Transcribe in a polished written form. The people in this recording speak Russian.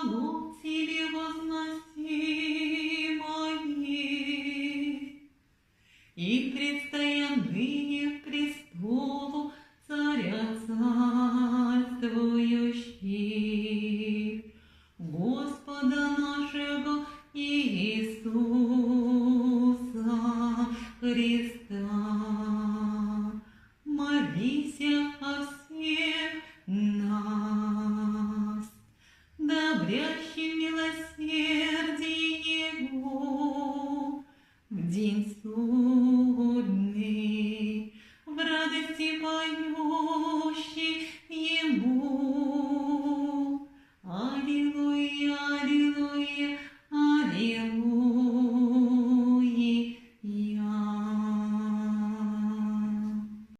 голубцы возносимые, и предстоя ныне к престолу Царя царствующих, Господа нашего Иисуса Христа. Молися о всех нас, добрящим милосердие Его в день судный, в радости поющий Ему. Аллилуйя, аллилуйя, аллилуйя.